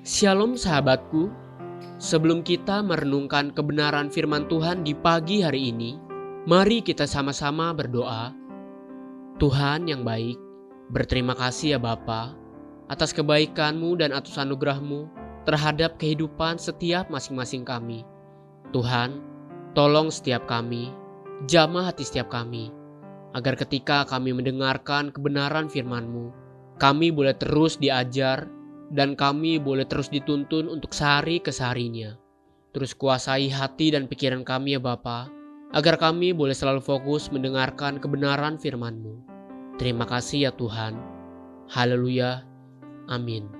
Shalom sahabatku, sebelum kita merenungkan kebenaran firman Tuhan di pagi hari ini, mari kita sama-sama berdoa. Tuhan yang baik, berterima kasih ya Bapa atas kebaikan-Mu dan atas anugerah-Mu terhadap kehidupan setiap masing-masing kami. Tuhan, tolong setiap kami, jamah hati setiap kami, agar ketika kami mendengarkan kebenaran firman-Mu, kami boleh terus diajar dan kami boleh terus dituntun untuk sehari keseharinya. Terus kuasai hati dan pikiran kami ya Bapa, agar kami boleh selalu fokus mendengarkan kebenaran firman-Mu. Terima kasih ya Tuhan. Haleluya. Amin.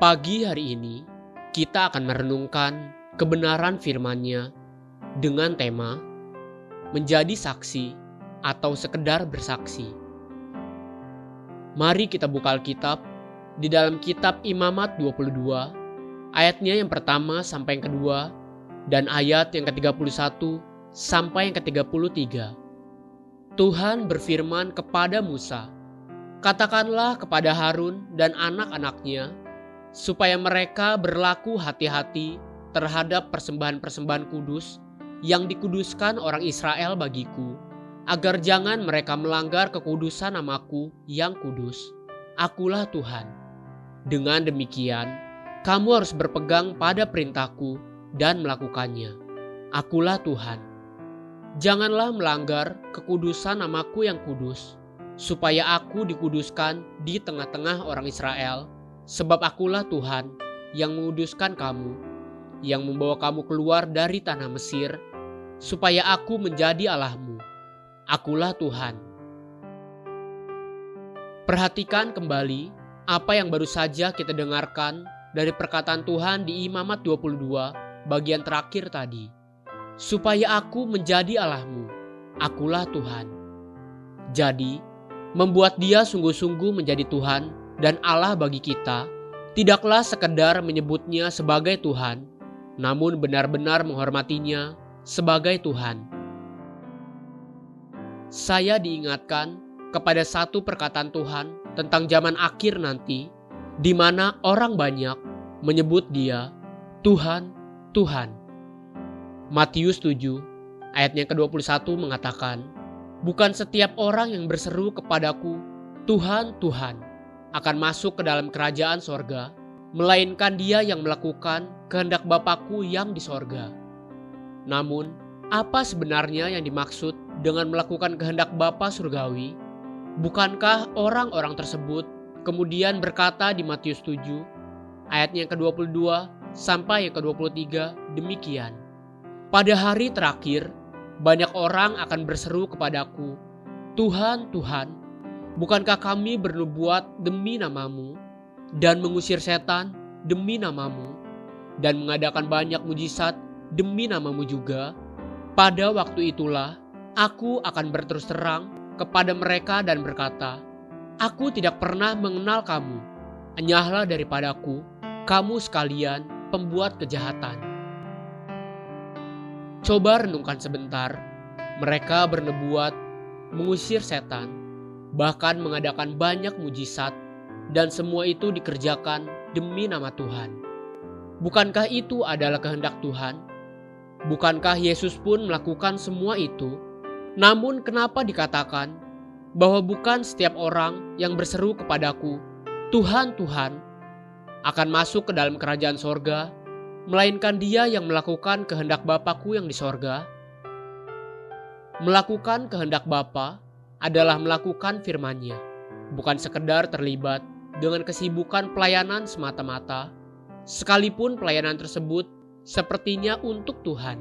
Pagi hari ini, kita akan merenungkan kebenaran firman-Nya dengan tema menjadi saksi atau sekedar bersaksi. Mari kita buka Alkitab di dalam kitab Imamat 22, ayatnya yang pertama sampai yang kedua, dan ayat yang ke-31 sampai yang ke-33. Tuhan berfirman kepada Musa, "Katakanlah kepada Harun dan anak-anaknya, supaya mereka berlaku hati-hati terhadap persembahan-persembahan kudus yang dikuduskan orang Israel bagiku, agar jangan mereka melanggar kekudusan namaku yang kudus. Akulah Tuhan. Dengan demikian, kamu harus berpegang pada perintahku dan melakukannya. Akulah Tuhan. Janganlah melanggar kekudusan namaku yang kudus, supaya aku dikuduskan di tengah-tengah orang Israel, sebab akulah Tuhan yang menguduskan kamu, yang membawa kamu keluar dari tanah Mesir, supaya aku menjadi Allahmu. Akulah Tuhan." Perhatikan kembali apa yang baru saja kita dengarkan dari perkataan Tuhan di Imamat 22 bagian terakhir tadi. Supaya aku menjadi Allahmu, akulah Tuhan. Jadi, membuat Dia sungguh-sungguh menjadi Tuhan dan Allah bagi kita, tidaklah sekedar menyebutnya sebagai Tuhan, namun benar-benar menghormatinya sebagai Tuhan. Saya diingatkan kepada satu perkataan Tuhan tentang zaman akhir nanti, di mana orang banyak menyebut Dia Tuhan, Tuhan. Matius 7 ayatnya ke-21 mengatakan, "Bukan setiap orang yang berseru kepadaku, Tuhan, Tuhan, akan masuk ke dalam kerajaan sorga, melainkan dia yang melakukan kehendak Bapakku yang di sorga." Namun, apa sebenarnya yang dimaksud dengan melakukan kehendak Bapa surgawi? Bukankah orang-orang tersebut kemudian berkata di Matius 7 ayatnya yang ke-22 sampai yang ke-23 demikian, "Pada hari terakhir banyak orang akan berseru kepadaku, Tuhan, Tuhan, bukankah kami bernubuat demi namamu dan mengusir setan demi namamu dan mengadakan banyak mujizat demi namamu juga? Pada waktu itulah aku akan berterus terang kepada mereka dan berkata, Aku tidak pernah mengenal kamu. Enyahlah daripadaku, kamu sekalian pembuat kejahatan." Coba renungkan sebentar. Mereka bernubuat, mengusir setan, bahkan mengadakan banyak mujizat, dan semua itu dikerjakan demi nama Tuhan. Bukankah itu adalah kehendak Tuhan? Bukankah Yesus pun melakukan semua itu? Namun kenapa dikatakan bahwa bukan setiap orang yang berseru kepadaku, Tuhan, Tuhan, akan masuk ke dalam kerajaan sorga, melainkan dia yang melakukan kehendak Bapakku yang di sorga? Melakukan kehendak Bapa adalah melakukan firman-Nya, bukan sekedar terlibat dengan kesibukan pelayanan semata-mata, sekalipun pelayanan tersebut sepertinya untuk Tuhan.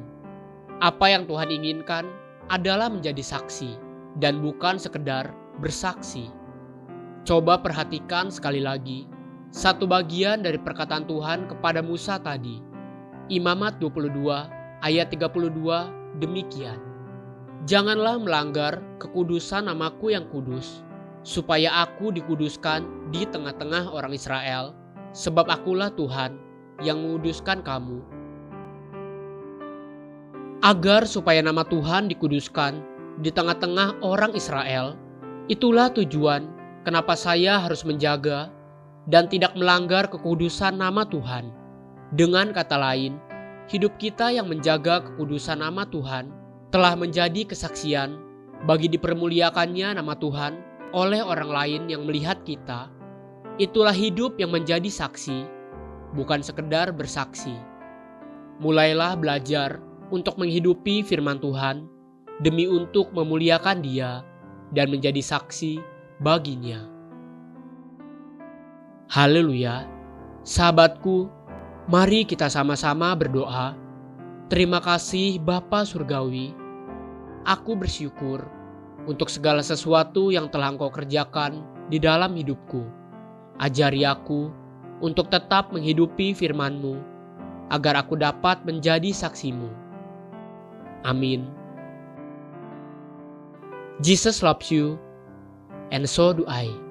Apa yang Tuhan inginkan adalah menjadi saksi dan bukan sekedar bersaksi. Coba perhatikan sekali lagi satu bagian dari perkataan Tuhan kepada Musa tadi. Imamat 22 ayat 32 demikian, "Janganlah melanggar kekudusan namaku yang kudus, supaya aku dikuduskan di tengah-tengah orang Israel, sebab akulah Tuhan yang menguduskan kamu." Agar supaya nama Tuhan dikuduskan di tengah-tengah orang Israel, itulah tujuan kenapa saya harus menjaga dan tidak melanggar kekudusan nama Tuhan. Dengan kata lain, hidup kita yang menjaga kekudusan nama Tuhan telah menjadi kesaksian bagi dipermuliakannya nama Tuhan oleh orang lain yang melihat kita. Itulah hidup yang menjadi saksi, bukan sekedar bersaksi. Mulailah belajar untuk menghidupi firman Tuhan demi untuk memuliakan Dia dan menjadi saksi baginya. Haleluya. Sahabatku, mari kita sama-sama berdoa. Terima kasih Bapa Surgawi. Aku bersyukur untuk segala sesuatu yang telah Engkau kerjakan di dalam hidupku. Ajari aku untuk tetap menghidupi firman-Mu, agar aku dapat menjadi saksi-Mu. Amin. Jesus loves you, and so do I.